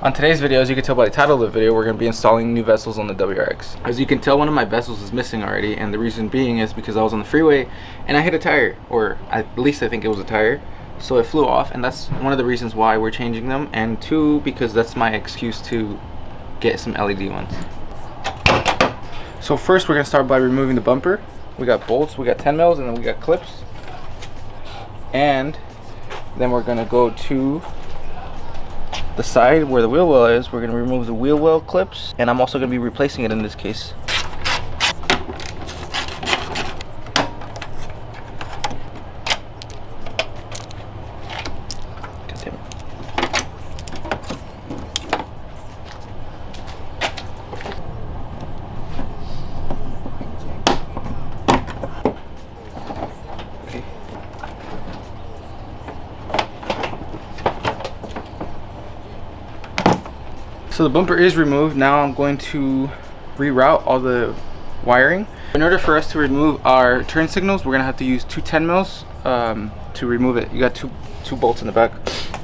On today's video, as you can tell by the title of the video, we're going to be installing new bezels on the WRX. As you can tell, one of my bezels is missing already, and the reason being is because I was on the freeway and I hit a tire, or at least I think it was a tire, so it flew off, and that's one of the reasons why we're changing them, and two, because that's my excuse to get some LED ones. So first we're going to start by removing the bumper. We got bolts, we got 10 mils, and then we got clips, and then we're going to go to the side where the wheel well is. We're going to remove the wheel well clips, and I'm also going to be replacing it in this case. So the bumper is removed. Now I'm going to reroute all the wiring. In order for us to remove our turn signals, we're gonna have to use two 10 mils to remove it. You got two bolts in the back.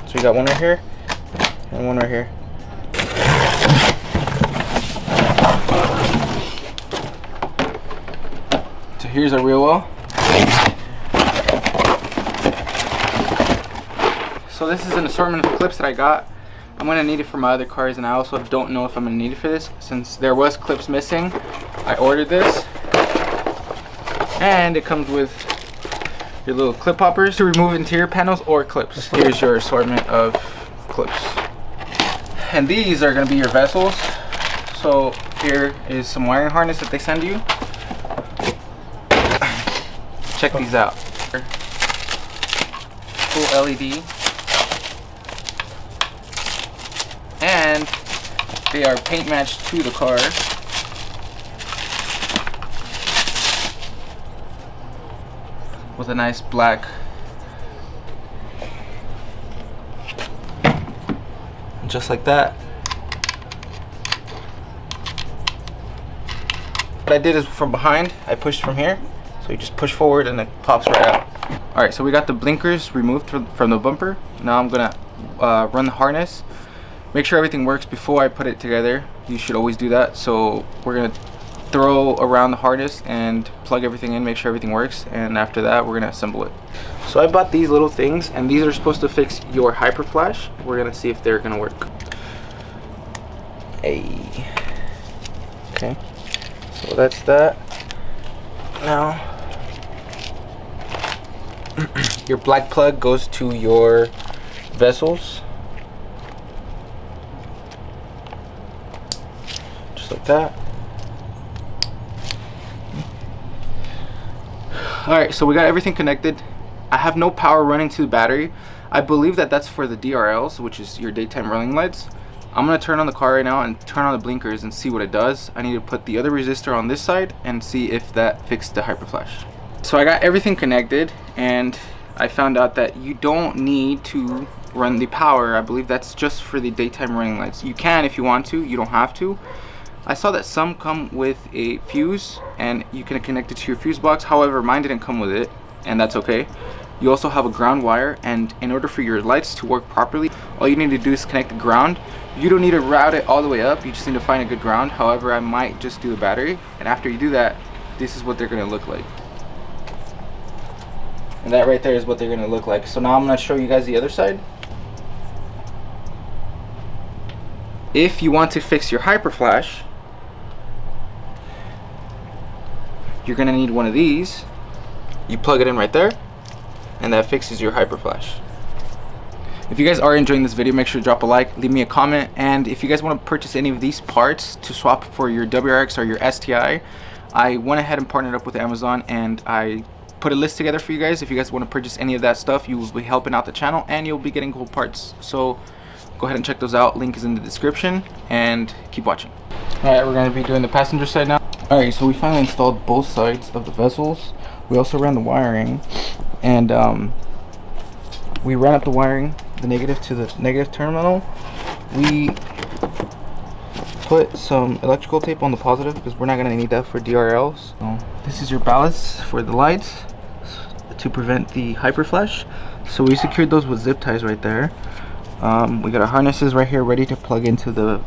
So you got one right here and one right here. So here's our wheel well. So this is an assortment of clips that I got. I'm going to need it for my other cars, and I also don't know if I'm going to need it for this. Since there was clips missing, I ordered this, and it comes with your little clip poppers to remove interior panels or clips. Here's your assortment of clips, and these are going to be your bezels. So here is some wiring harness that they send you. Check these out. Full LED. And they are paint matched to the car. With a nice black. Just like that. What I did is from behind, I pushed from here. So you just push forward and it pops right out. Alright, so we got the blinkers removed from the bumper. Now I'm gonna run the harness. Make sure everything works before I put it together. You should always do that. So we're gonna throw around the harness and plug everything in, make sure everything works, and after that we're gonna assemble it. So I bought these little things, and these are supposed to fix your hyper flash. We're gonna see if they're gonna work. Hey. Okay. So that's that. Now your black plug goes to your bezels. Like that. Alright, so we got everything connected. I have no power running to the battery. I believe that that's for the DRLs, which is your daytime running lights. I'm going to turn on the car right now and turn on the blinkers and see what it does. I need to put the other resistor on this side and see if that fixed the hyper flash. So I got everything connected, and I found out that you don't need to run the power. I believe that's just for the daytime running lights. You can if you want to, you don't have to. I saw that some come with a fuse, and you can connect it to your fuse box. However, mine didn't come with it, and that's okay. You also have a ground wire, and in order for your lights to work properly, all you need to do is connect the ground. You don't need to route it all the way up, you just need to find a good ground. However, I might just do the battery, and after you do that, this is what they're going to look like. And that right there is what they're going to look like. So now I'm going to show you guys the other side. If you want to fix your hyper flash, you're gonna need one of these. You plug it in right there, and that fixes your hyper flash. If you guys are enjoying this video, make sure to drop a like, leave me a comment, and if you guys want to purchase any of these parts to swap for your WRX or your STI, I went ahead and partnered up with Amazon, and I put a list together for you guys. If you guys want to purchase any of that stuff, you will be helping out the channel, and you'll be getting cool parts. So go ahead and check those out. Link is in the description, and keep watching. Alright, we're going to be doing the passenger side now. Alright, so we finally installed both sides of the bezels. We also ran the wiring, and we ran up the wiring, the negative to the negative terminal. We put some electrical tape on the positive because we're not going to need that for DRLs. So this is your ballast for the lights to prevent the hyper flash. So we secured those with zip ties right there. We got our harnesses right here ready to plug into the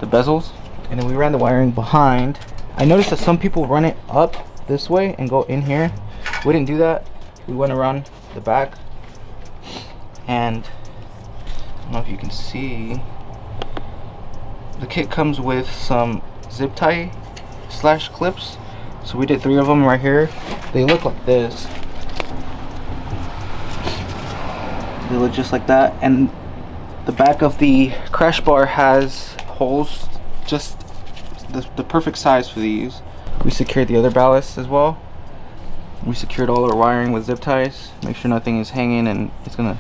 bezels, and then we ran the wiring behind. I noticed that some people run it up this way and go in here. We didn't do that. We went around the back, and I don't know if you can see, the kit comes with some zip tie slash clips. So we did 3 of them right here. They look like this. They look just like that, and the back of the crash bar has holes, just the perfect size for these. We secured the other ballast as well. We secured all our wiring with zip ties. Make sure nothing is hanging and it's gonna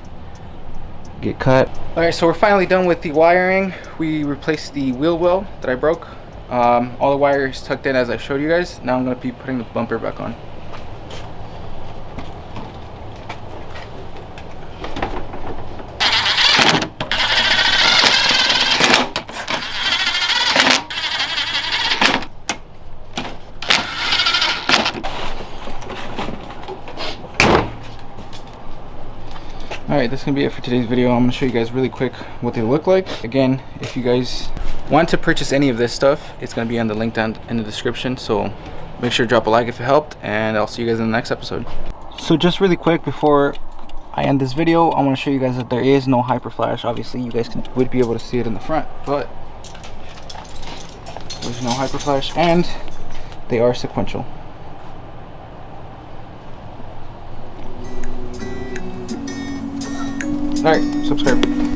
get cut. Alright, so we're finally done with the wiring. We replaced the wheel well that I broke. All the wire is tucked in as I showed you guys. Now I'm gonna be putting the bumper back on. Alright, that's gonna be it for today's video. I'm gonna show you guys really quick what they look like. Again, if you guys want to purchase any of this stuff, it's gonna be on the link down in the description, so make sure to drop a like if it helped, and I'll see you guys in the next episode. So just really quick before I end this video, I want to show you guys that there is no hyper flash. Obviously you guys would be able to see it in the front, but there's no hyper flash, and they are sequential. Alright, subscribe.